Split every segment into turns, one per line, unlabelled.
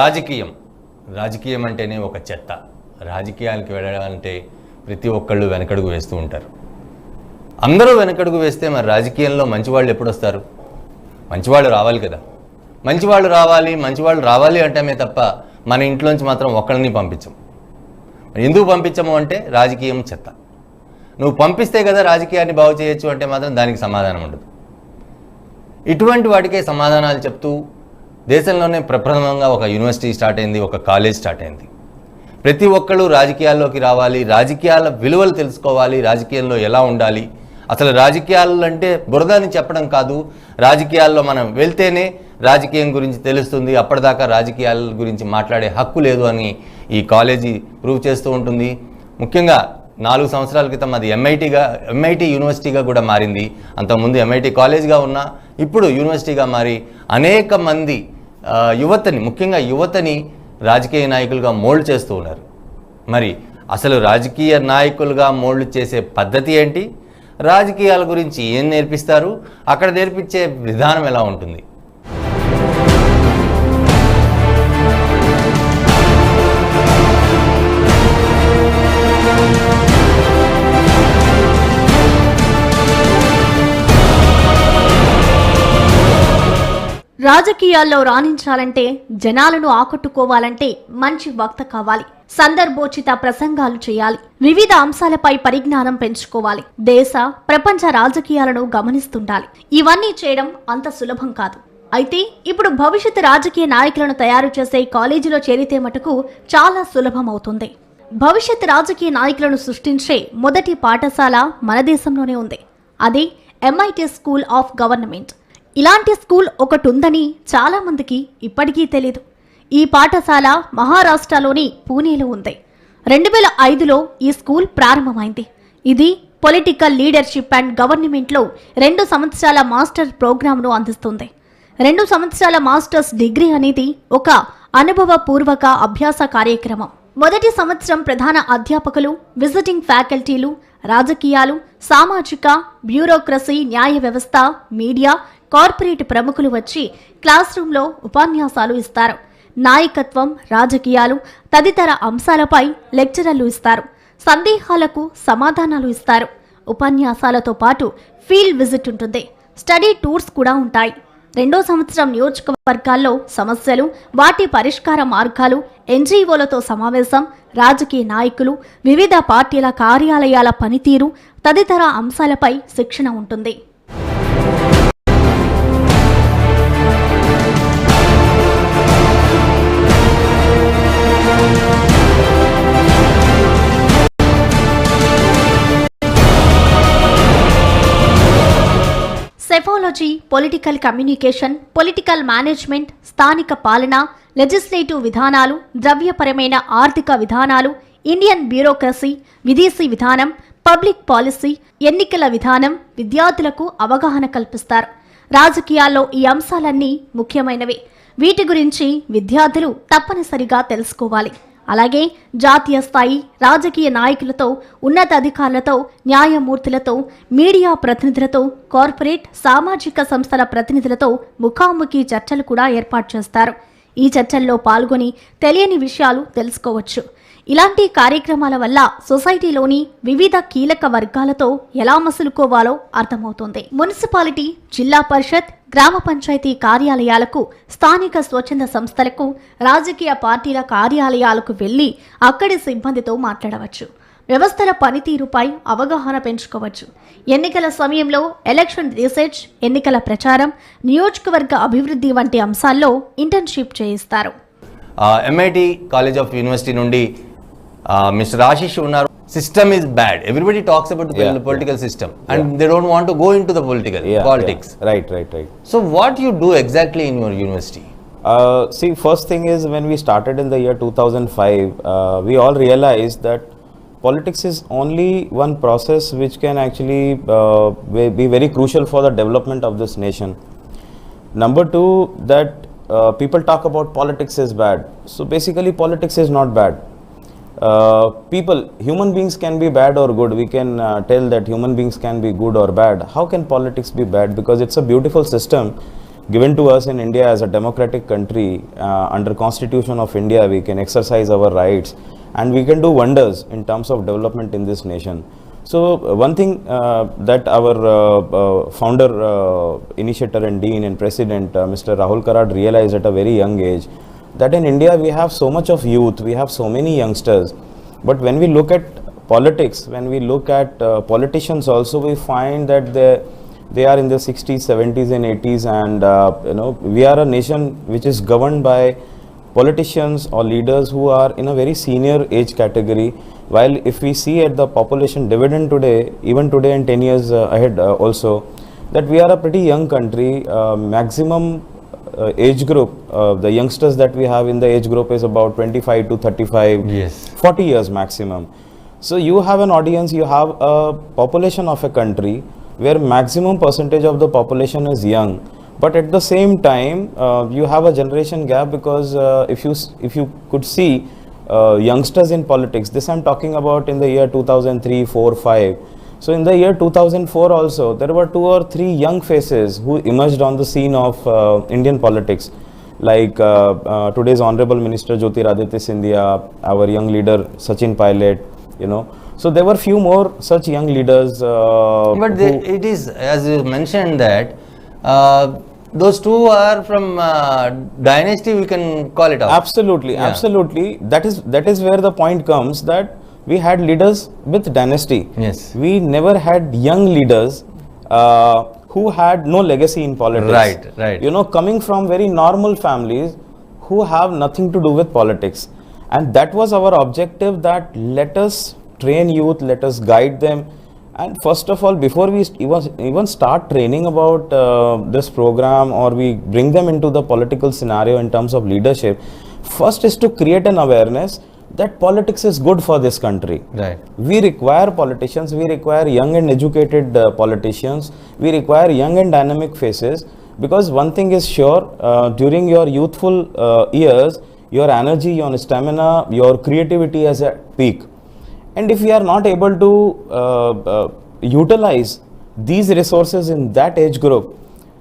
రాజకీయం అంటేనే ఒక చెత్త. రాజకీయాలకు వెళ్ళాలంటే ప్రతి ఒక్కళ్ళు వెనకడుగు వేస్తూ ఉంటారు. అందరూ వెనకడుగు వేస్తే మరి రాజకీయంలో మంచివాళ్ళు ఎప్పుడు వస్తారు? మంచివాళ్ళు రావాలి కదా. మంచివాళ్ళు రావాలి అంటేమే తప్ప మన ఇంట్లోంచి మాత్రం ఒక్కళ్ళని పంపించం. ఎందుకు పంపించము అంటే రాజకీయం చెత్త. నువ్వు పంపిస్తే కదా రాజకీయాన్ని బాగు చేయొచ్చు అంటే మాత్రం దానికి సమాధానం ఉండదు. ఇటువంటి వాటికే సమాధానాలు చెప్తూ దేశంలోనే ప్రప్రథమంగా ఒక యూనివర్సిటీ స్టార్ట్ అయింది, ఒక కాలేజ్ స్టార్ట్ అయింది. ప్రతి ఒక్కళ్ళు రాజకీయాల్లోకి రావాలి, రాజకీయాల విలువలు తెలుసుకోవాలి, రాజకీయాల్లో ఎలా ఉండాలి, అసలు రాజకీయాలు అంటే బురద అని చెప్పడం కాదు, రాజకీయాల్లో మనం వెళ్తేనే రాజకీయం గురించి తెలుస్తుంది, అప్పటిదాకా రాజకీయాల గురించి మాట్లాడే హక్కు లేదు అని ఈ కాలేజీ ప్రూవ్ చేస్తూ ఉంటుంది. ముఖ్యంగా 4 సంవత్సరాల క్రితం అది ఎంఐటి యూనివర్సిటీగా కూడా మారింది. అంతకుముందు ఎంఐటి కాలేజ్గా ఉన్నా ఇప్పుడు యూనివర్సిటీగా మారి అనేక మంది ముఖ్యంగా యువతని రాజకీయ నాయకులుగా మోల్డ్ చేస్తూ ఉన్నారు. మరి అసలు రాజకీయ నాయకులుగా మోల్డ్ చేసే పద్ధతి ఏంటి, రాజకీయాల గురించి ఏం నేర్పిస్తారు, అక్కడ నేర్పించే విధానం ఎలా ఉంటుంది?
రాజకీయాల్లో రాణించాలంటే, జనాలను ఆకట్టుకోవాలంటే మంచి వక్త కావాలి, సందర్భోచిత ప్రసంగాలు చేయాలి, వివిధ అంశాలపై పరిజ్ఞానం పెంచుకోవాలి, దేశ ప్రపంచ రాజకీయాలను గమనిస్తుండాలి. ఇవన్నీ చేయడం అంత సులభం కాదు. అయితే ఇప్పుడు భవిష్యత్ రాజకీయ నాయకులను తయారు చేసే కాలేజీలో చేరితే మటుకు చాలా సులభం అవుతుంది. భవిష్యత్ రాజకీయ నాయకులను సృష్టించే మొదటి పాఠశాల మన దేశంలోనే ఉంది. అది MIT స్కూల్ ఆఫ్ గవర్నమెంట్. ఇలాంటి స్కూల్ ఒకటి ఉందని చాలా మందికి ఇప్పటికీ తెలీదు. ఈ పాఠశాల మహారాష్ట్రలోని పూణేలో ఉంది. 2005లో ఈ స్కూల్ ప్రారంభమైంది. ఇది పొలిటికల్ లీడర్షిప్ అండ్ గవర్నమెంట్లో 2 సంవత్సరాల మాస్టర్ ప్రోగ్రామ్ను అందిస్తుంది. 2 సంవత్సరాల మాస్టర్స్ డిగ్రీ అనేది ఒక అనుభవపూర్వక అభ్యాస కార్యక్రమం. మొదటి సంవత్సరం ప్రధాన అధ్యాపకులు, విజిటింగ్ ఫ్యాకల్టీలు, రాజకీయాలు, సామాజిక, బ్యూరోక్రసీ, న్యాయ వ్యవస్థ, మీడియా, కార్పొరేట్ ప్రముఖులు వచ్చి క్లాస్ రూమ్లో ఉపన్యాసాలు ఇస్తారు. నాయకత్వం, రాజకీయాలు తదితర అంశాలపై లెక్చరర్లు ఇస్తారు. సందేహాలకు సమాధానాలు ఇస్తారు. ఉపన్యాసాలతో పాటు ఫీల్డ్ విజిట్ ఉంటుంది. స్టడీ టూర్స్ కూడా ఉంటాయి. 2వ సంవత్సరం నియోజకవర్గాల్లో సమస్యలు, వాటి పరిష్కార మార్గాలు, NGOలతో సమావేశం, రాజకీయ నాయకులు, వివిధ పార్టీల కార్యాలయాల పనితీరు తదితర అంశాలపై శిక్షణ ఉంటుంది. Psephology, political communication, political management, స్థానిక పాలన, లెజిస్లేటివ్ విధానాలు, ద్రవ్యపరమైన ఆర్థిక విధానాలు, ఇండియన్ బ్యూరోక్రసీ, విదేశీ విధానం, పబ్లిక్ పాలసీ, ఎన్నికల విధానం విద్యార్థులకు అవగాహన కల్పిస్తారు. రాజకీయాల్లో ఈ అంశాలన్నీ ముఖ్యమైనవి. వీటి గురించి విద్యార్థులు తప్పనిసరిగా తెలుసుకోవాలి. అలాగే జాతీయ స్థాయి రాజకీయ నాయకులతో, ఉన్నతాధికారులతో, న్యాయమూర్తులతో, మీడియా ప్రతినిధులతో, కార్పొరేట్ సామాజిక సంస్థల ప్రతినిధులతో ముఖాముఖి చర్చలు కూడా ఏర్పాటు చేస్తారు. ఈ చర్చల్లో పాల్గొని తెలియని విషయాలు తెలుసుకోవచ్చు. ఇలాంటి కార్యక్రమాల వల్ల సొసైటీలోని వివిధ కీలక వర్గాలతో ఎలా మసులుకోవాలో అర్థమవుతుంది. మున్సిపాలిటీ, జిల్లా పరిషత్, గ్రామ పంచాయతీ కార్యాలయాలకు, స్థానిక స్వచ్ఛంద సంస్థలకు, రాజకీయ పార్టీల కార్యాలయాలకు వెళ్లి అక్కడి సిబ్బందితో మాట్లాడవచ్చు. వ్యవస్థల పనితీరుపై అవగాహన పెంచుకోవచ్చు. ఎన్నికల సమయంలో ఎలక్షన్ రీసెర్చ్, ఎన్నికల ప్రచారం, నియోజకవర్గ అభివృద్ధి వంటి అంశాల్లో ఇంటర్న్షిప్ చేయిస్తారు.
MIT కాలేజ్ ఆఫ్ యూనివర్సిటీ నుండి మిస్టర్ ఆశిష్ ఉన్నారు. System is bad. Everybody talks about the political system and they don't want to go into the politics.
Right.
So what you do exactly in your university?
See, first thing is when we started in the year 2005, we all realized that politics is only one process which can actually be very crucial for the development of this nation. Number two, that people talk about politics is bad. So basically politics is not bad. Human beings can be bad or good. We can tell that human beings can be good or bad. How can politics be bad? Because it's a beautiful system given to us in India as a democratic country. Under Constitution of India, we can exercise our rights and we can do wonders in terms of development in this nation. So one thing that our founder, initiator and dean and president, Mr. 𝗟𝗺𝗺𝗃 realized at a very young age, that in India we have so much of youth, we have so many youngsters, but when we look at politics, when we look at politicians also, we find that they are in the 60s, 70s and 80s, and we are a nation which is governed by politicians or leaders who are in a very senior age category, while if we see at the population dividend today, even today and 10 years ahead also, that we are a pretty young country. Maximum age group, the youngsters that we have in the age group is about 25 to 35,
Yes.
40 years maximum. So you have an audience, you have a population of a country where maximum percentage of the population is young, but at the same time you have a generation gap, because if you could see youngsters in politics, this I'm talking about in the year 2003, 4, 5. So in the year 2004 also, there were 2 or 3 young faces who emerged on the scene of Indian politics, like today's Honorable Minister 𝗼𝗵𝗺𝗃𝗃, our young leader Sachin Pilot, So there were few more such young leaders.
But it is, as you mentioned, that those two are from dynasty, we can call it out.
Absolutely,
Yeah.
absolutely. That is where the point comes, that we had leaders with dynasty.
Yes.
We never had young leaders who had no legacy in politics.
Right, right.
Coming from very normal families who have nothing to do with politics. And that was our objective, that let us train youth, let us guide them. And first of all, before we even start training about this program, or we bring them into the political scenario in terms of leadership, first is to create an awareness that politics is good for this country.
Right.
We require politicians, we require young and educated politicians, we require young and dynamic faces, because one thing is sure, during your youthful years, your energy, your stamina, your creativity is at peak. And if we are not able to utilize these resources in that age group,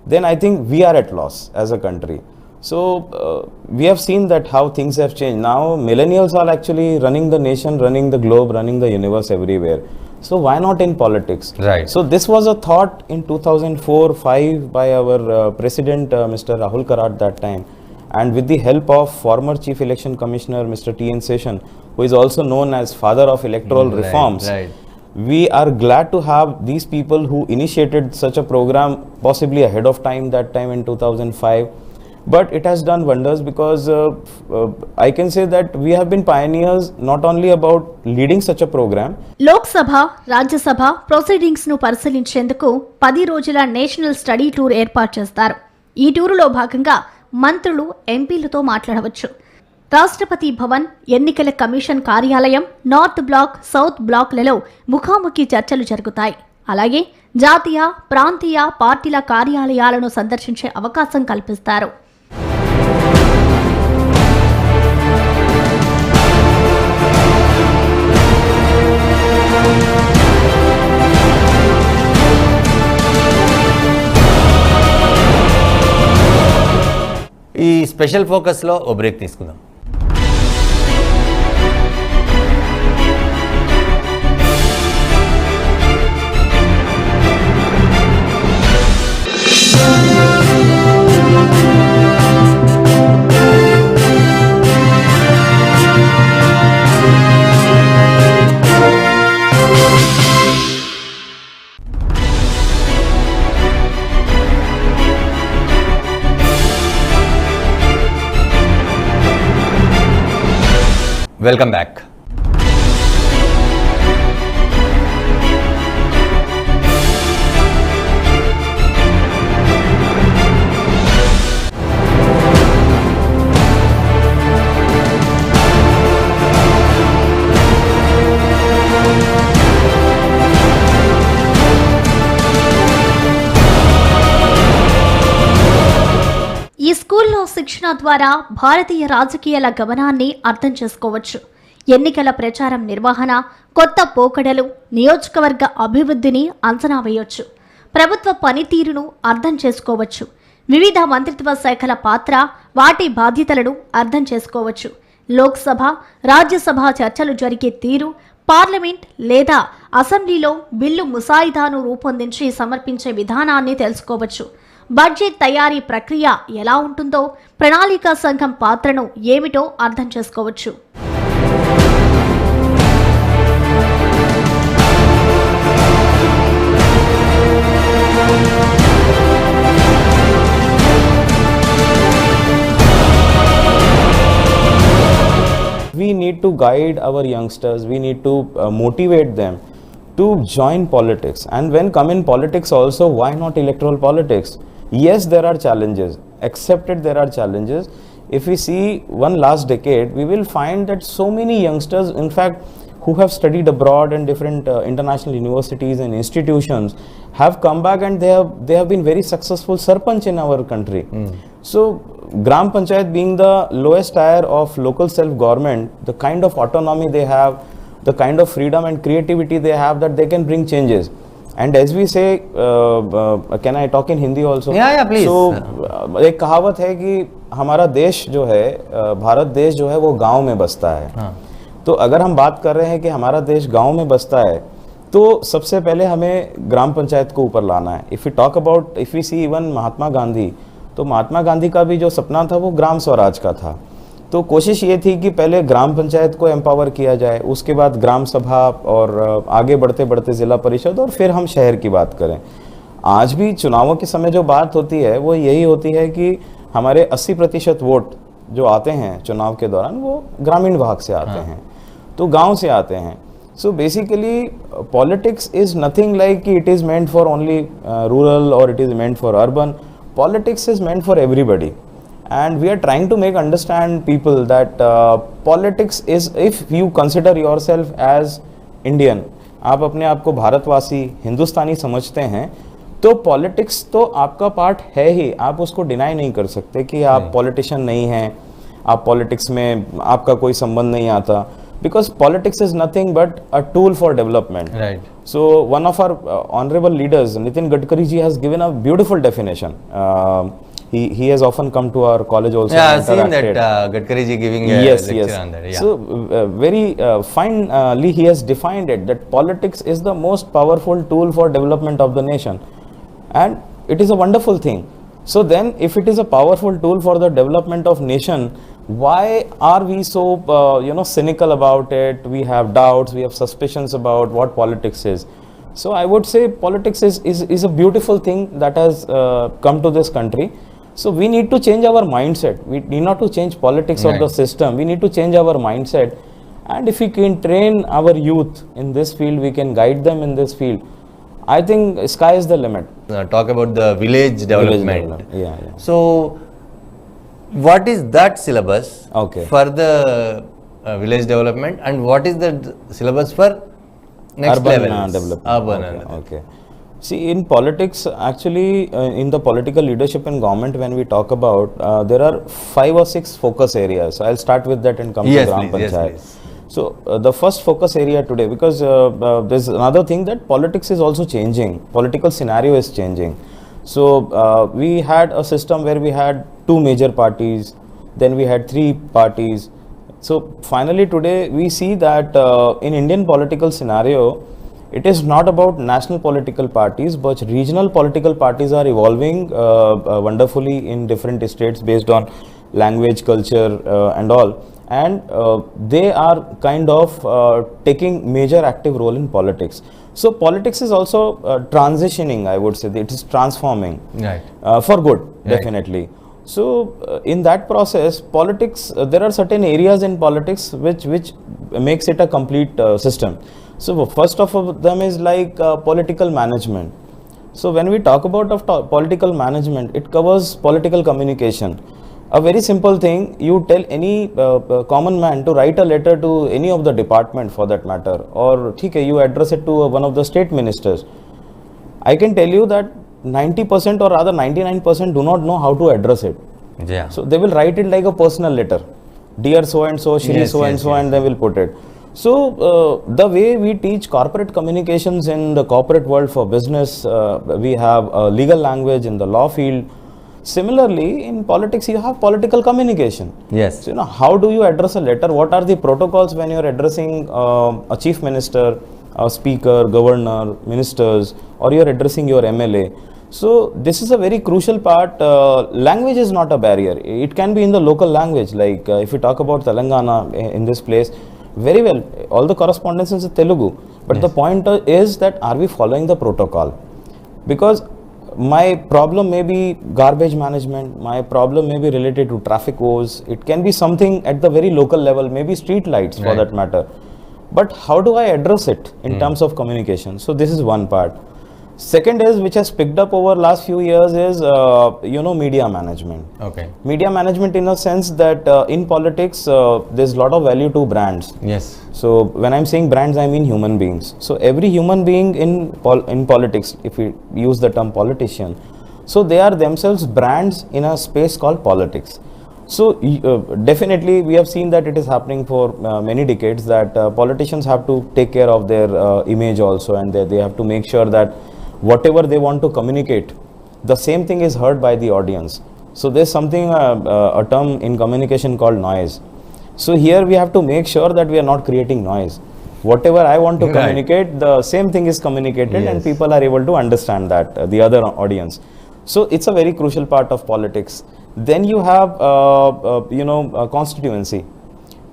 then I think we are at loss as a country. So we have seen that how things have changed. Now millennials are actually running the nation, running the globe, running the universe everywhere. So why not in politics?
Right.
So this was a thought in 2004-5 by our President Mr. 𝗟𝗺𝗺𝗃 at that time. And with the help of former Chief Election Commissioner Mr. T.N. Seshan, who is also known as father of electoral reforms,
Right.
we are glad to have these people who initiated such a program, possibly ahead of time, that time in 2005. But it has done wonders, because I can say that we have been pioneers not only about leading such a program.
Lok Sabha, Rajya Sabha proceedings ను పరిశీలించేందుకు 10 రోజుల national study tour ఏర్పాటు చేస్తారు. ఈ టూరులో భాగంగా మంత్రులు, ఎంపీలతో మాట్లాడవచ్చు. రాష్ట్రపతి భవన్, ఎన్నికల కమిషన్ కార్యాలయం, నార్త్ బ్లాక్, సౌత్ బ్లాక్లలో ముఖాముఖి చర్చలు జరుగుతాయి. అలాగే జాతీయ, ప్రాంతీయ పార్టీల కార్యాలయాలను సందర్శించే అవకాశం కల్పిస్తారు.
ఈ స్పెషల్ ఫోకస్లో ఓ బ్రేక్ తీసుకుందాం. Welcome back.
ఈ స్కూల్లో శిక్షణ ద్వారా భారతీయ రాజకీయాల గమనాన్ని అర్థం చేసుకోవచ్చు. ఎన్నికల ప్రచారం నిర్వహణ, కొత్త పోకడలు, నియోజకవర్గ అభివృద్ధిని అంచనా వేయొచ్చు. ప్రభుత్వ పనితీరును అర్థం చేసుకోవచ్చు. వివిధ మంత్రిత్వ శాఖల పాత్ర, వాటి బాధ్యతలను అర్థం చేసుకోవచ్చు. లోక్సభ, రాజ్యసభ చర్చలు జరిగే తీరు, పార్లమెంట్ లేదా అసెంబ్లీలో బిల్లు ముసాయిదాను రూపొందించి సమర్పించే విధానాన్ని తెలుసుకోవచ్చు. బడ్జెట్ తయారీ ప్రక్రియ ఎలా ఉంటుందో, ప్రణాళికా సంఘం పాత్రను ఏమిటో అర్థం చేసుకోవచ్చు.
We need to guide our youngsters, we need to motivate them to join politics. And when come in politics also, why not electoral politics? Yes, there are challenges, accepted there are challenges. If we see one last decade, we will find that so many youngsters, in fact, who have studied abroad in different international universities and institutions, have come back and they have been very successful sarpanch in our country. So Gram Panchayat being the lowest tier of local self-government, the kind of autonomy they have, the kind of freedom and creativity they have, that they can bring changes. And as we say, can I talk in Hindi also?
Yeah, please.
So एक कहावत है कि हमारा देश जो है, भारत देश जो है वो गांव में बसता है. तो अगर हम बात कर रहे हैं कि हमारा देश गांव में बसता है, तो सबसे पहले हमें ग्राम पंचायत को ऊपर लाना है. If we see even Mahatma Gandhi, तो महात्मा गांधी का भी जो सपना था वो ग्राम स्वराज का था. तो कोशिश ये थी कि पहले ग्राम पंचायत को एम्पावर किया जाए, उसके बाद ग्राम सभा, और आगे बढ़ते बढ़ते ज़िला परिषद, और फिर हम शहर की बात करें. आज भी चुनावों के समय जो बात होती है वो यही होती है कि हमारे 80% वोट जो आते हैं चुनाव के दौरान वो ग्रामीण भाग से आते हैं, तो गाँव से आते हैं. So basically politics is nothing like it is meant for only rural or it is meant for urban. Politics is meant for everybody, and we are trying to make understand people that politics is, if you consider yourself as Indian, आप अपने आप को भारतवासी, हिंदुस्तानी समझते हैं, तो politics तो आपका पार्ट है ही. आप उसको डिनाई नहीं कर सकते कि आप पॉलिटिशियन नहीं हैं, आप पॉलिटिक्स में आपका कोई संबंध नहीं आता. Because politics is nothing but a tool for development.
Right.
So one of our honorable leaders, Nitin Gadkari ji, has given a beautiful definition. He has often come to our college also.
Yeah, I've seen that Gadkari ji giving a lecture on that. Yeah.
So very finely he has defined it, that politics is the most powerful tool for development of the nation, and it is a wonderful thing. So then, if it is a powerful tool for the development of nation, why are we so cynical about it? We have doubts, we have suspicions about what politics is. So I would say politics is a beautiful thing that has come to this country. So we need to change our mindset. We need not to change politics of the system. We need to change our mindset. And if we can train our youth in this field, we can guide them in this field. I think sky is the limit.
Talk about the village development.
Yeah.
So what is that syllabus for the village development, and what is the syllabus for next
urban
level
development? Okay. See, in politics, actually, in the political leadership and government, when we talk about, there are 5 or 6 focus areas. So I'll start with that and come to Gram Panchayat.
Yes,
so the first focus area today, because there's another thing, that politics is also changing. Political scenario is changing. So we had a system where we had 2 major parties, then we had 3 parties. So finally today we see that in Indian political scenario, it is not about national political parties, but regional political parties are evolving wonderfully in different states based on language, culture and all. And they are kind of taking major active role in politics. So politics is also transitioning, I would say. It is transforming for good, definitely. So in that process, politics, there are certain areas in politics which makes it a complete system. So first of them is like political management. So when we talk about political management, it covers political communication. A very simple thing, you tell any common man to write a letter to any of the department for that matter, or you address it to one of the state ministers. I can tell you that 90% or rather 99% do not know how to address it.
Yeah.
So they will write it like a personal letter. Dear so and so, Shri so and so, and they will put it. So the way we teach corporate communications in the corporate world for business, we have a legal language in the law field. Similarly, in politics, you have political communication.
Yes.
So, how do you address a letter? What are the protocols when you are addressing a chief minister, a speaker, governor, ministers, or you are addressing your MLA? So, this is a very crucial part. Language is not a barrier. It can be in the local language. Like if you talk about Telangana in this place, very well, all the correspondence is in Telugu. But the point is that are we following the protocol? Because my problem may be garbage management, my problem may be related to traffic woes, it can be something at the very local level, maybe street lights for that matter. But how do I address it in terms of communication? So this is one part. Second is, which has picked up over last few years, is media management.
Okay.
Media management in a sense that in politics there's a lot of value to brands.
Yes.
So when I'm saying brands, I mean human beings. So every human being in politics, if we use the term politician, so they are themselves brands in a space called politics. So definitely we have seen that it is happening for many decades, that politicians have to take care of their image also, and they have to make sure that whatever they want to communicate, the same thing is heard by the audience. So there's something, a term in communication called noise. So here we have to make sure that we are not creating noise. Whatever I want to communicate, the same thing is communicated, and people are able to understand that, the other audience. So it's a very crucial part of politics. Then you have, constituency.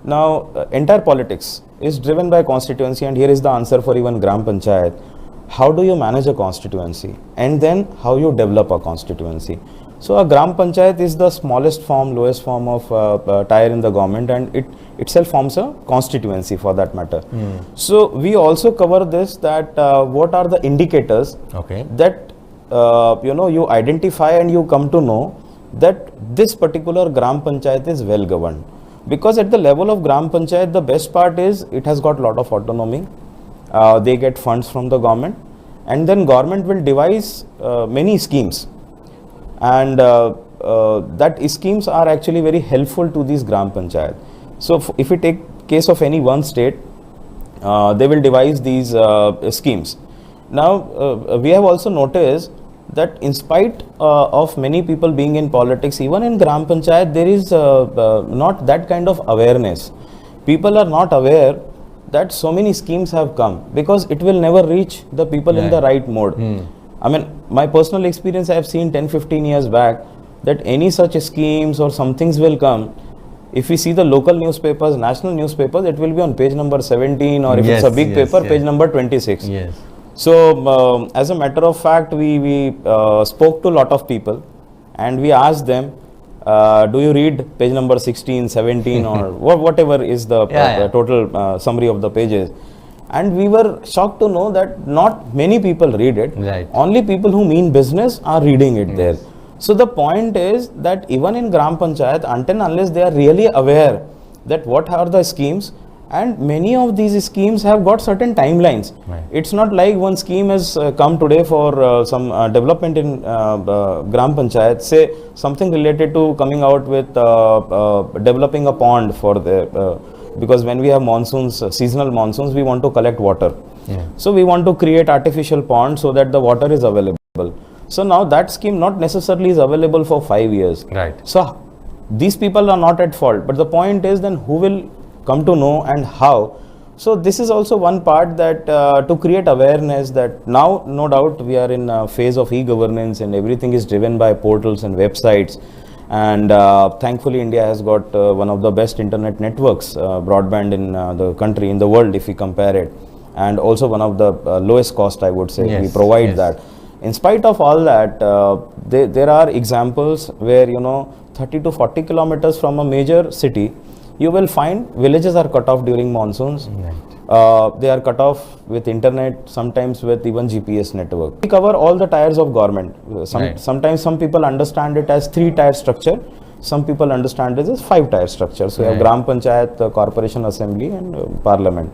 Now, entire politics is driven by constituency, and here is the answer for even Gram Panchayat. How do you manage a constituency? And then how you develop a constituency? So a Gram Panchayat is the smallest form, lowest form of tier in the government, and it itself forms a constituency for that matter. So we also cover this, that what are the indicators that you identify and you come to know that this particular Gram Panchayat is well governed. Because at the level of Gram Panchayat, the best part is it has got a lot of autonomy. They get funds from the government, and then government will devise many schemes, and that schemes are actually very helpful to these Gram Panchayat. So if we take case of any one state, they will devise these schemes. Now we have also noticed that in spite of many people being in politics, even in Gram Panchayat there is not that kind of awareness. People are not aware that so many schemes have come, because it will never reach the people in the right mode. I mean, my personal experience, I have seen 10-15 years back that any such schemes or some things will come. If we see the local newspapers, national newspapers, it will be on page number 17, or if it's a big paper, page number 26. So as a matter of fact, we spoke to a lot of people, and we asked them, do you read page number 16, 17 or whatever is the total summary of the pages? And we were shocked to know that not many people read it. Only people who mean business are reading it there. So the point is that even in Gram Panchayat, until unless they are really aware that what are the schemes, and many of these schemes have got certain timelines. It's not like one scheme has come today for some development in Gram Panchayat, say something related to coming out with developing a pond for the, because when we have monsoons, seasonal monsoons, we want to collect water. So we want to create artificial ponds so that the water is available. So now that scheme not necessarily is available for 5 years. So these people are not at fault, but the point is then who will come to know and how. So this is also one part, that to create awareness that now no doubt we are in a phase of e-governance and everything is driven by portals and websites, and thankfully India has got one of the best internet networks, broadband in the country, in the world if we compare it, and also one of the lowest cost, I would say. We provide that. In spite of all that, there are examples where 30 to 40 kilometers from a major city, you will find villages are cut off during monsoons. They are cut off with internet, sometimes with even GPS network. We cover all the tiers of government. Sometimes some people understand it as 3-tier structure. Some people understand it as 5-tier structure. So you have Gram Panchayat, Corporation Assembly and Parliament.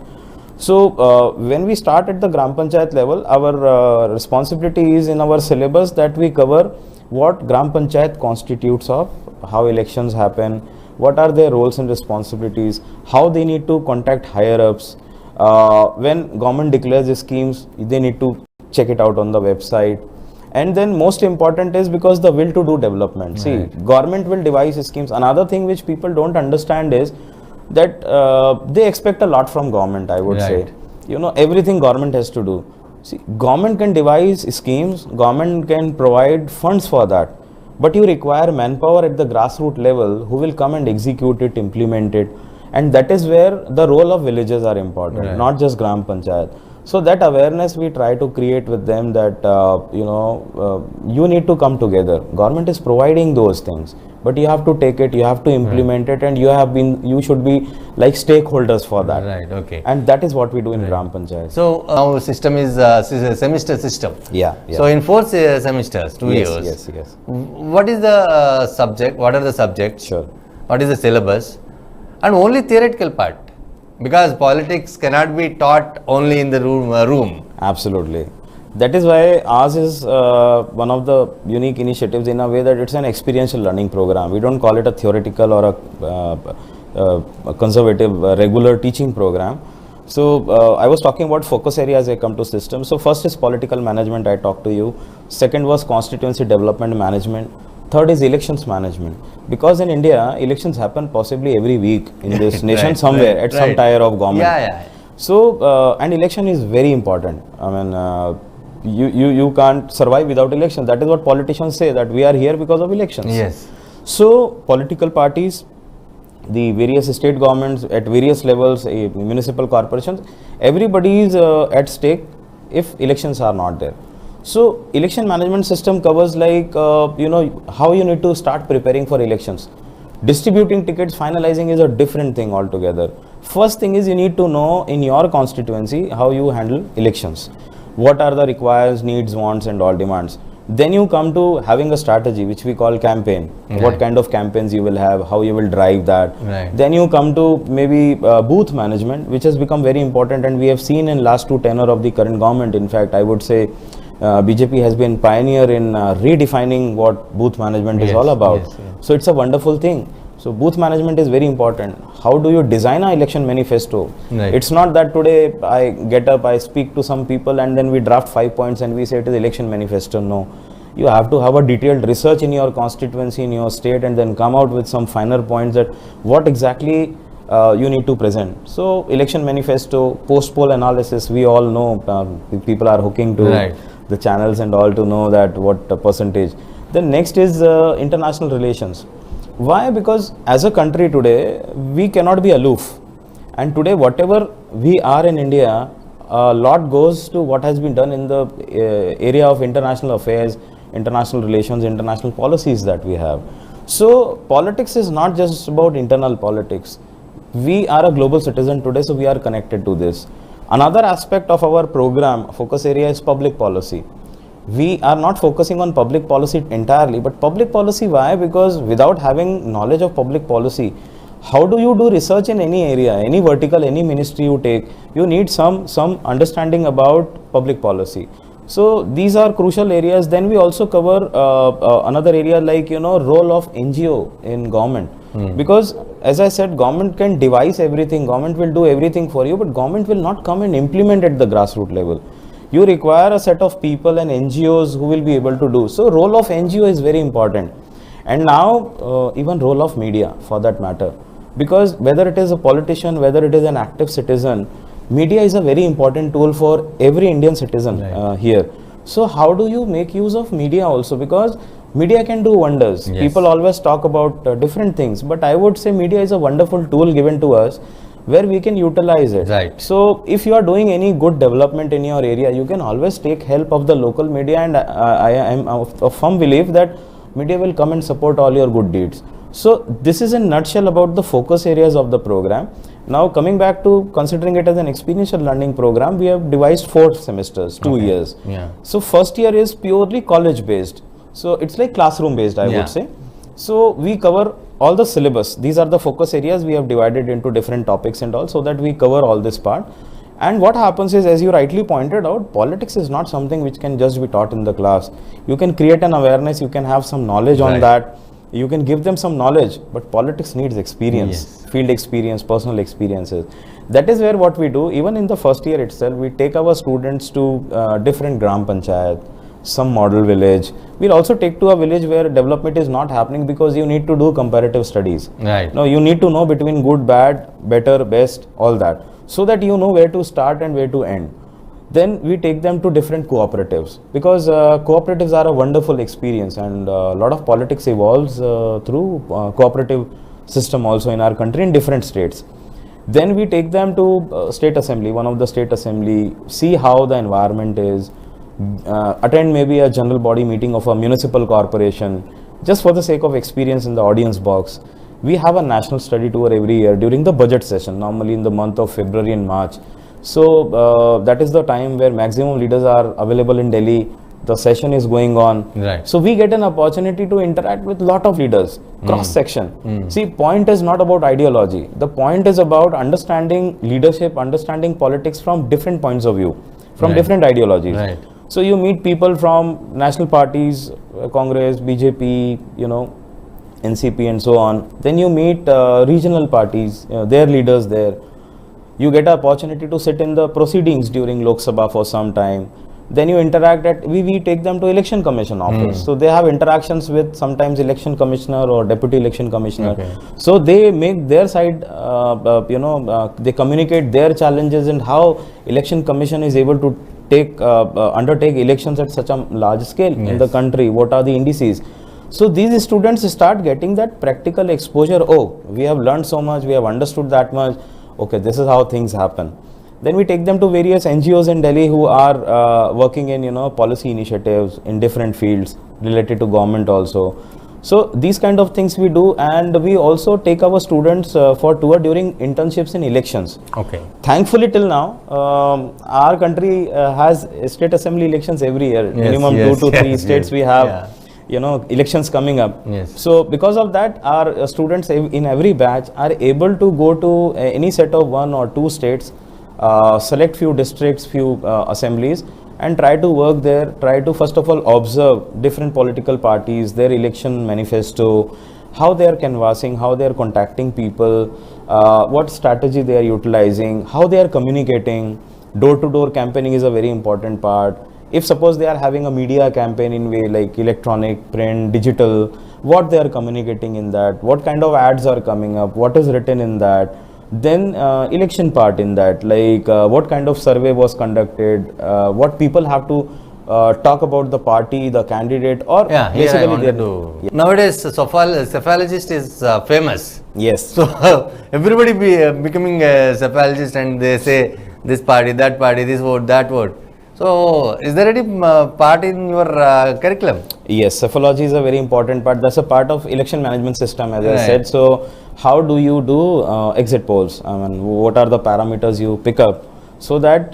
So when we start at the Gram Panchayat level, our responsibility is in our syllabus that we cover what Gram Panchayat constitutes of, how elections happen, what are their roles and responsibilities, how they need to contact higher ups. When government declares the schemes, they need to check it out on the website. And then most important is because the will to do development. See, government will devise schemes. Another thing which people don't understand is that they expect a lot from government, I would say. You know, everything government has to do. See, government can devise schemes, government can provide funds for that, but you require manpower at the grassroots level who will come and execute it, implement it, and that is where the role of villages are important, not just Gram Panchayat. So that awareness we try to create with them that, you need to come together. Government is providing those things, but you have to take it, you have to implement it, and you should be like stakeholders for that.
Right, okay.
And that is what we do in Gram Panchayat.
So our system is semester system.
Yeah.
So in 4 semesters, 2 years.
Yes.
What is the subject? What are the subjects?
Sure.
What is the syllabus? And only theoretical part. Because politics cannot be taught only in the room.
Absolutely. That is why ours is one of the unique initiatives in a way that it's an experiential learning program. We don't call it a theoretical or a conservative regular teaching program. So I was talking about focus areas I come to system. So first is political management, I talked to you. Second was constituency development management. Third is elections management. Because in India, elections happen possibly every week in this nation somewhere at some tier of government. So, and election is very important. I mean, you can't survive without election. That is what politicians say, that we are here because of elections.
Yes.
So, political parties, the various state governments at various levels, municipal corporations, everybody is at stake if elections are not there. So, election management system covers like, how you need to start preparing for elections. Distributing tickets, finalizing is a different thing altogether. First thing is you need to know in your constituency how you handle elections. What are the requires, needs, wants and all demands. Then you come to having a strategy which we call campaign. What kind of campaigns you will have, how you will drive that. Then you come to maybe booth management, which has become very important, and we have seen in last 2 tenure of the current government. In fact, I would say BJP has been pioneer in redefining what booth management is all about. So it's a wonderful thing. So booth management is very important. How do you design an election manifesto? It's not that today I get up, I speak to some people and then we draft 5 points and we say it is election manifesto. No. You have to have a detailed research in your constituency, in your state, and then come out with some finer points that what exactly you need to present. So election manifesto, post-poll analysis, we all know people are hooking to the channels and all to know that what percentage. Then next is international relations. Why? Because as a country today, we cannot be aloof. And today, whatever we are in India, a lot goes to what has been done in the area of international affairs, international relations, international policies that we have. So, politics is not just about internal politics. We are a global citizen today, so we are connected to this. Another aspect of our program, focus area, is public policy. We are not focusing on public policy entirely, but public policy, why? Because without having knowledge of public policy, how do you do research in any area, any vertical, any ministry you take? You need some understanding about public policy. So these are crucial areas. Then we also cover another area like, role of NGO in government. Because as I said, government can devise everything, government will do everything for you, but government will not come and implement at the grassroots level. You require a set of people and NGOs who will be able to do. So role of NGO is very important. And now even role of media for that matter. Because whether it is a politician, whether it is an active citizen, media is a very important tool for every Indian citizen here. So how do you make use of media also? Because media can do wonders. People always talk about different things, but I would say media is a wonderful tool given to us where we can utilize it. So if you are doing any good development in your area, you can always take help of the local media, and I am of firm belief that media will come and support all your good deeds. So this is in nutshell about the focus areas of the program. Now coming back to considering it as an experiential learning program, we have devised 4 semesters, 2 years. So first year is purely college based. So it's like classroom based, I would say. So we cover all the syllabus. These are the focus areas we have divided into different topics and all, so that we cover all this part. And what happens is, as you rightly pointed out, politics is not something which can just be taught in the class. You can create an awareness, you can have some knowledge on that, you can give them some knowledge, but politics needs experience, field experience, personal experiences. That is where what we do, even in the first year itself, we take our students to different Gram Panchayat, some model village. We'll also take to a village where development is not happening because you need to do comparative studies.
Right.
No, you need to know between good, bad, better, best, all that, so that you know where to start and where to end. Then we take them to different cooperatives, because cooperatives are a wonderful experience, and a lot of politics evolves through cooperative system also in our country in different states. Then we take them to state assembly, one of the state assembly, see how the environment is, attend maybe a general body meeting of a municipal corporation, just for the sake of experience in the audience box. We have a national study tour every year during the budget session, normally in the month of February and March. So that is the time where maximum leaders are available in Delhi. The session is going on.
Right.
So we get an opportunity to interact with lot of leaders, cross section. See, point is not about ideology. The point is about understanding leadership, understanding politics from different points of view, from different ideologies.
Right.
So you meet people from national parties, Congress, BJP, NCP and so on. Then you meet regional parties, their leaders there. You get an opportunity to sit in the proceedings during Lok Sabha for some time. Then you interact we take them to election commission office. So they have interactions with sometimes election commissioner or deputy election commissioner.
Okay.
So they make their side, they communicate their challenges and how election commission is able to undertake elections at such a large scale in the country. What are the indices? So these students start getting that practical exposure. Oh, we have learned so much, we have understood that much. Okay, this is how things happen. Then we take them to various NGOs in Delhi who are working in policy initiatives in different fields related to government also. So these kind of things we do, and we also take our students for tour during internships in elections.
Okay.
Thankfully till now, our country has state assembly elections every year. Minimum 2 to 3 states we have. Elections coming up.
Yes.
So because of that, our students in every batch are able to go to any set of 1 or 2 states, select few districts, few assemblies, and try to work there, try to first of all observe different political parties, their election manifesto, how they are canvassing, how they are contacting people, what strategy they are utilizing, how they are communicating. Door-to-door campaigning is a very important part. If suppose they are having a media campaign in way like electronic, print, digital, what they are communicating in that, what kind of ads are coming up, what is written in that. Then election part in that, like what kind of survey was conducted, what people have to talk about the party, the candidate, or basically
nowadays cephalogist is famous.
Yes.
So everybody becoming a cephalogist, and they say this party, that party, this vote, that vote. So is there any part in your curriculum?
Yes, cephalology is a very important part. That's a part of election management system, as I said. So how do you do exit polls? I mean, what are the parameters you pick up so that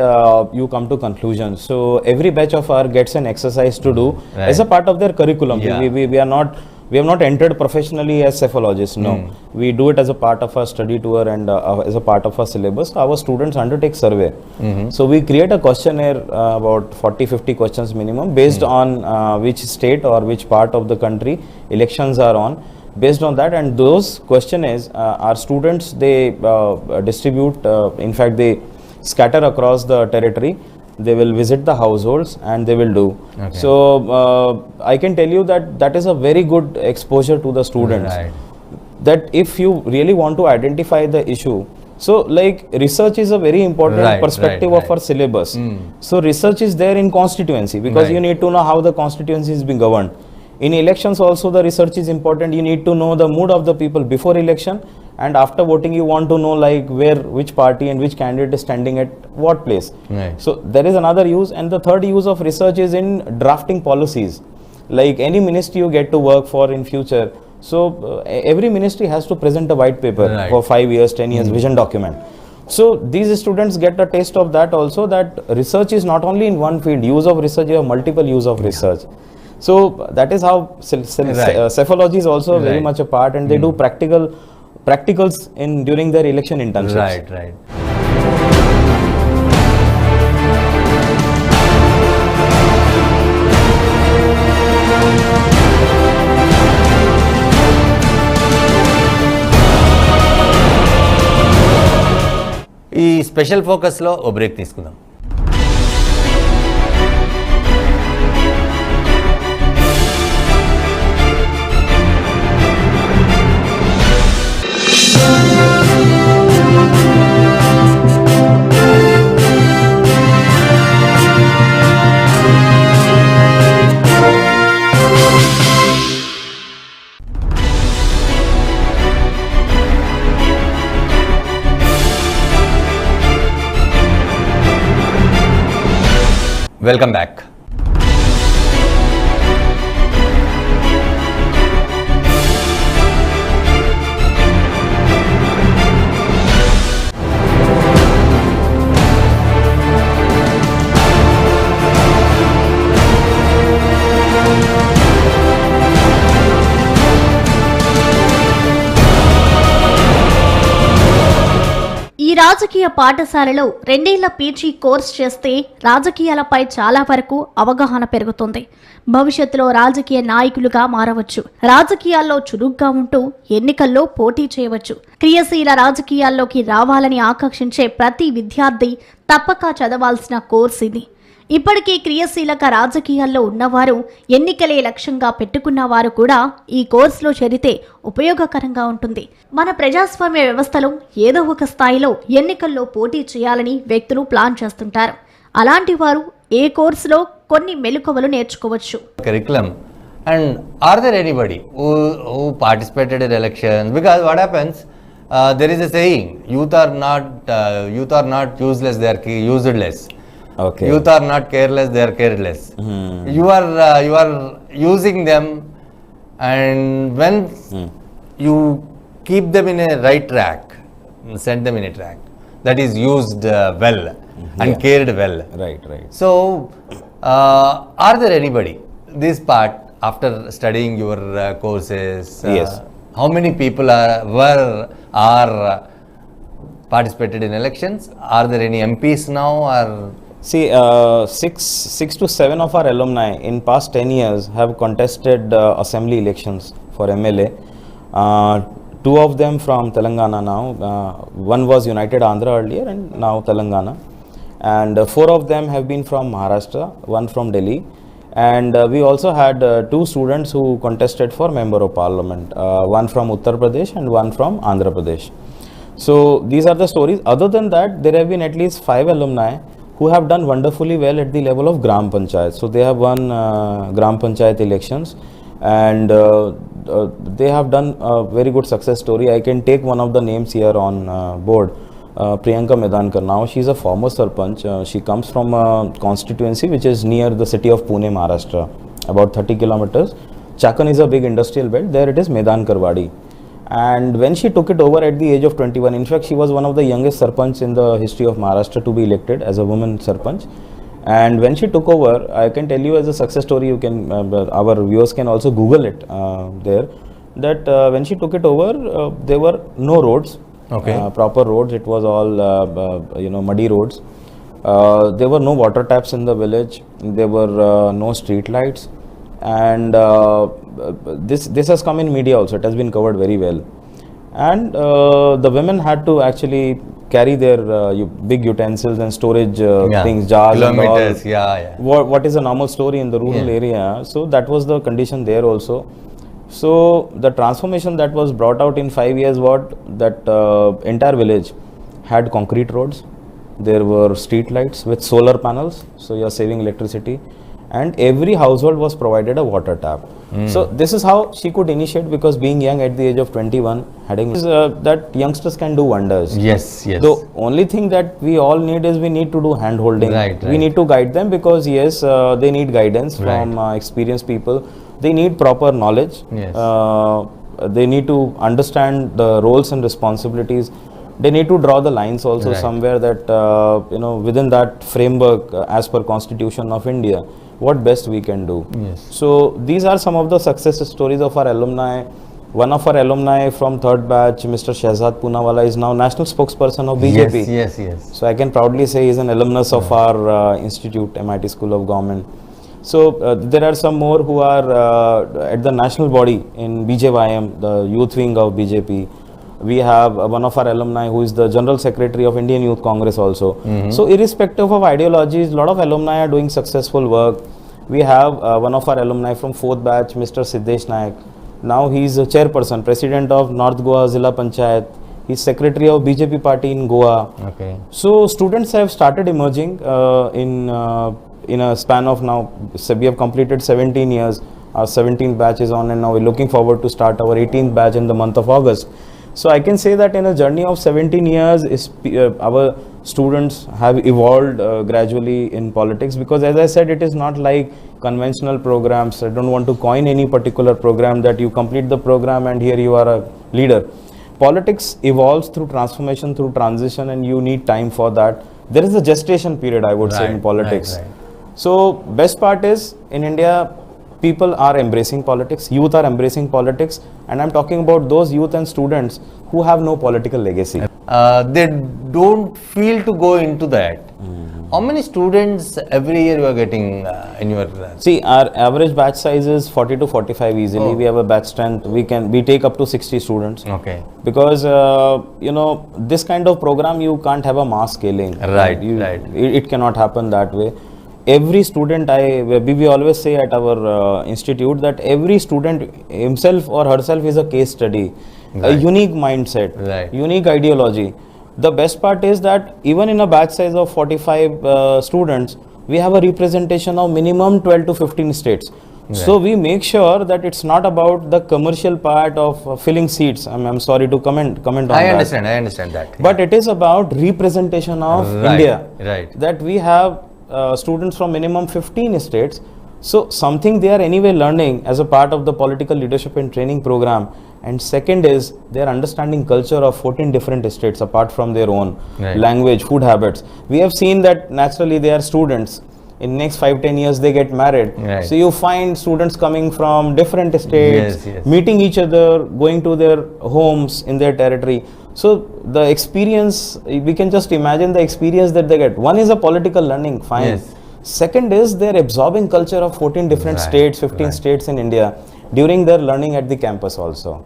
you come to conclusions? So every batch of our gets an exercise to do as a part of their curriculum. We have not entered professionally as cephalogists. No, we do it as a part of our study tour and as a part of our syllabus. Our students undertake survey. So we create a questionnaire, about 40-50 questions minimum, based on which state or which part of the country elections are on. Based on that, and those questionnaires, our students, they distribute, in fact they scatter across the territory. They will visit the households and they will do. Okay. So I can tell you that is a very good exposure to the students. Right. That if you really want to identify the issue, so like research is a very important perspective of our syllabus. So research is there in constituency, because you need to know how the constituency is being governed. In elections also the research is important. You need to know the mood of the people before election, and after voting you want to know like which party and which candidate is standing at what place. So there is another use. And the third use of research is in drafting policies. Like any ministry you get to work for in future, so every ministry has to present a white paper for 5 years, 10 years vision document. So these students get a taste of that also, that research is not only in one field. Use of research, you have multiple use of research. So that is how cephalogy is also very much a part, and they do practicals during their election internships.
Right. ఈ special ఫోకస్లో ఓ break తీసుకుందాం. Welcome back.
ఈ రాజకీయ పాఠశాలలో 2 ఏళ్ల PG course చేస్తే రాజకీయాలపై చాలా వరకు అవగాహన పెరుగుతుంది. భవిష్యత్తులో రాజకీయ నాయకులుగా మారవచ్చు. రాజకీయాల్లో చురుగ్గా ఉంటూ ఎన్నికల్లో పోటీ చేయవచ్చు. క్రియాశీల రాజకీయాల్లోకి రావాలని ఆకాంక్షించే ప్రతి విద్యార్థి తప్పక చదవాల్సిన కోర్స్ ఇది. ఇప్పటికీ క్రియాశీలక రాజకీయాల్లో ఉన్నవారు, ఎన్నికలే లక్ష్యంగా పెట్టుకున్నవారు కూడా ఈ కోర్సులో చేరితే ఉపయోగకరంగా ఉంటుంది. మన ప్రజాస్వామ్య వ్యవస్థలో ఏదో ఒక స్థాయిలో ఎన్నికల్లో పోటీ చేయాలని వ్యక్తులు ప్లాన్ చేస్తుంటారు. అలాంటి వారు ఏ కోర్సులో కొన్ని మెలకువలు నేర్చుకోవచ్చు.
Curriculum. And are there anybody who participated in elections? Because what happens, there is a saying, youth are not useless, they are useless.
Okay.
Youth are not careless, they are careless. You are using them, and when you keep them in a right track, send them in a track that is used well and cared well.
Right.
So, are there anybody, this part, after studying your courses,
Yes.
how many people are participated in elections? Are there any MPs now, or
See, 6 to 7 of our alumni in past 10 years have contested assembly elections for MLA. 2 of them from Telangana now. One was United Andhra earlier and now Telangana. And 4 of them have been from Maharashtra, 1 from Delhi. And we also had 2 students who contested for Member of Parliament, 1 from 𝗟𝗶𝗃𝗁𝗃 and 1 from Andhra Pradesh. So these are the stories. Other than that, there have been at least 5 alumni who have done wonderfully well at the level of Garam Panchayat. So they have won Garam Panchayat elections, and they have done a very good success story. I can take one of the names here on board, Priyanka Madhankar. Now she is a former Sarpanch. She comes from a constituency which is near the city of Pune, Maharashtra, about 30 kilometers. Chakan is a big industrial belt. There it is Medankar Wadi. And when she took it over at the age of 21, in fact she was one of the youngest Sarpanch in the history of Maharashtra to be elected as a woman Sarpanch. And when she took over, I can tell you as a success story, you can our viewers can also Google it there, that when she took it over, there were no roads, proper roads. It was all muddy roads. There were no water taps in the village. There were no street lights. And this has come in media also. It has been covered very well. And the women had to actually carry their big utensils and storage things, jars
kilometers,
and all. What is a normal story in the rural area. So that was the condition there also. So the transformation that was brought out in 5 years, that entire village had concrete roads. There were street lights with solar panels, so you are saving electricity. And every household was provided a water tap. So this is how she could initiate, because being young at the age of 21, having that youngsters can do wonders.
Yes.
The only thing that we all need is we need to do hand holding.
Right.
We need to guide them, because yes, they need guidance from experienced people. They need proper knowledge.
Yes.
They need to understand the roles and responsibilities. They need to draw the lines also somewhere, that within that framework, as per Constitution of India, what best we can do.
Yes.
So these are some of the success stories of our alumni. One of our alumni from 3rd batch, Mr. 𝗟𝗺𝗺𝗃𝗁𝗃 Poonawalla, is now National Spokesperson of Bjp.
Yes.
So I can proudly say he is an alumnus of our institute, MIT School of Government. So there are some more who are at the national body in BJYM, the youth wing of BJP. We have one of our alumni who is the General Secretary of Indian Youth Congress also. So irrespective of ideologies, a lot of alumni are doing successful work. We have one of our alumni from 4th batch, Mr. 𝗍𝗃𝗁𝗃. Now he is a chairperson, president of North Goa Zilla Panchayat. He is secretary of BJP party in Goa.
Okay.
So students have started emerging in a span of now. So we have completed 17 years. Our 17th batch is on, and now we're looking forward to start our 18th batch in the month of August. So I can say that in a journey of 17 years, our students have evolved gradually in politics, because as I said, it is not like conventional programs. I don't want to coin any particular program that you complete the program and here you are a leader. Politics evolves through transformation, through transition, and you need time for that. There is a gestation period, I would say, in politics.
Right.
So best part is, in India, people are embracing politics, youth are embracing politics, and I'm talking about those youth and students who have no political legacy.
They don't feel to go into that. How many students every year you are getting in your...
See, our average batch size is 40 to 45 easily. We have a batch strength. We take up to 60 students.
Okay.
Because, this kind of program, you can't have a mass scaling.
Right.
It cannot happen that way. Every student, we always say at our institute that every student himself or herself is a case study, a unique mindset, unique ideology. The best part is that even in a batch size of 45 students, we have a representation of minimum 12 to 15 states. So we make sure that it's not about the commercial part of filling seats. I'm sorry to comment on that.
I understand that.
But it is about representation of India.
Right.
That we have students from minimum 15 states. So something they are anyway learning as a part of the political leadership and training program. And second is, they are understanding culture of 14 different states apart from their own language, food habits. We have seen that naturally they are students. In next 5-10 years they get married. So you find students coming from different states, meeting each other, going to their homes in their territory. So the experience, we can just imagine the experience that they get. One is a political learning, fine. Second is they're absorbing culture of 14 different states, 15 states in India during their learning at the campus also.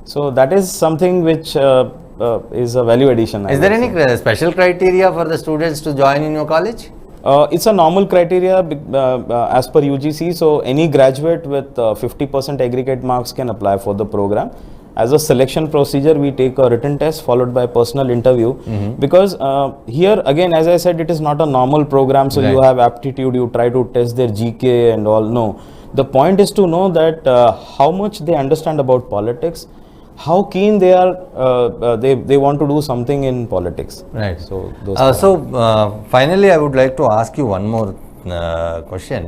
So that is something which is a value addition.
Is there any special criteria for the students to join in your college?
It's a normal criteria as per UGC. So any graduate with 50% aggregate marks can apply for the program. As a selection procedure, we take a written test followed by personal interview. Because here again, as I said, it is not a normal program. So you have aptitude, you try to test their GK and all. No, the point is to know that how much they understand about politics, how keen they are, they want to do something in politics.
Right.
So those
finally, I would like to ask you one more question.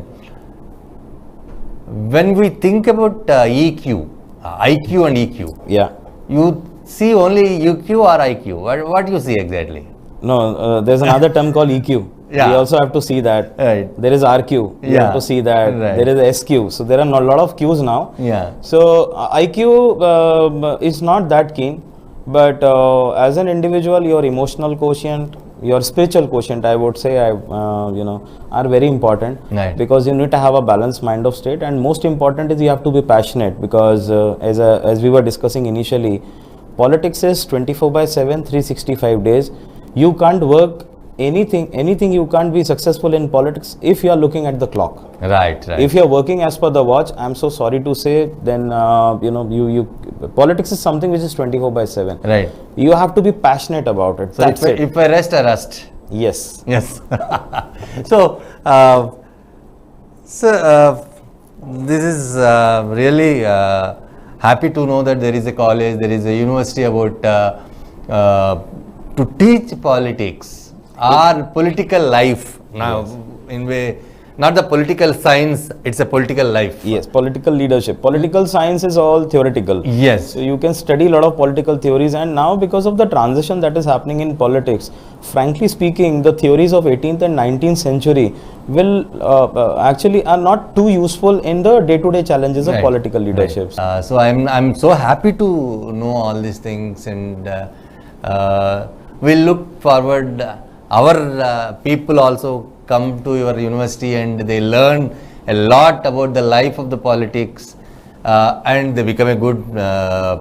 When we think about EQ, IQ and EQ, you see only UQ or IQ? What do you see exactly?
No, there's another term called EQ. We also have to see that. There is RQ. We have to see that. There is SQ. So there are a lot of Qs now. So IQ is not that keen, but as an individual, your emotional quotient, your spiritual quotient, I would say, are very important. Because you need to have a balanced mind of state, and most important is you have to be passionate, because as we were discussing initially, politics is 24/7, 365 days. You can't work anything you can't be successful in politics if you are looking at the clock. If you are working as per the watch, I'm so sorry to say, then politics is something which is 24/7. You have to be passionate about it.
So that's it. If I rest, I rust.
Yes.
So this is really happy to know that there is a college, there is a university about to teach politics or political life. Now, in way, not the political science, it's a political life.
Yes, political leadership. Political science is all theoretical.
So
you can study a lot of political theories, and now because of the transition that is happening in politics, frankly speaking, the theories of 18th and 19th century will actually are not too useful in the day-to-day challenges of political leadership.
So I'm so happy to know all these things, and we'll look forward. Our people also come to your university and they learn a lot about the life of the politics, and they become a good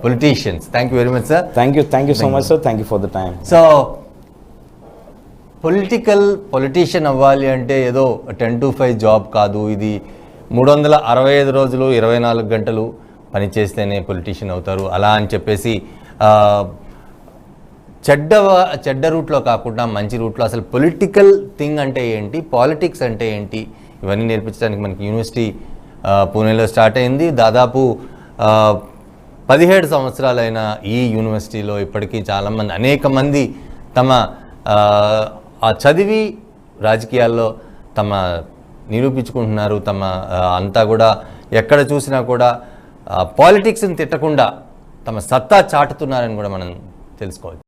politicians. Thank you very much, sir.
Thank you so much, sir. Thank you for the time.
So, politician అవ్వాలి అంటే ఏదో 10 to 5 job కాదు. ఇది 365 రోజులు 24 గంటలు పనిచేస్తేనే politician అవుతారు అలా అని చెప్పేసి చెడ్డ రూట్లో కాకుండా మంచి రూట్లో అసలు పొలిటికల్ థింగ్ అంటే ఏంటి, పాలిటిక్స్ అంటే ఏంటి, ఇవన్నీ నేర్పించడానికి మనకి యూనివర్సిటీ పూణేలో స్టార్ట్ అయింది. దాదాపు 17 సంవత్సరాలైన ఈ యూనివర్సిటీలో ఇప్పటికీ చాలామంది అనేక మంది తమ ఆ చదివి రాజకీయాల్లో తమ నిరూపించుకుంటున్నారు. తమ అంతా కూడా ఎక్కడ చూసినా కూడా పాలిటిక్స్ని తిట్టకుండా తమ సత్తా చాటుతున్నారని కూడా మనం తెలుసుకోవచ్చు.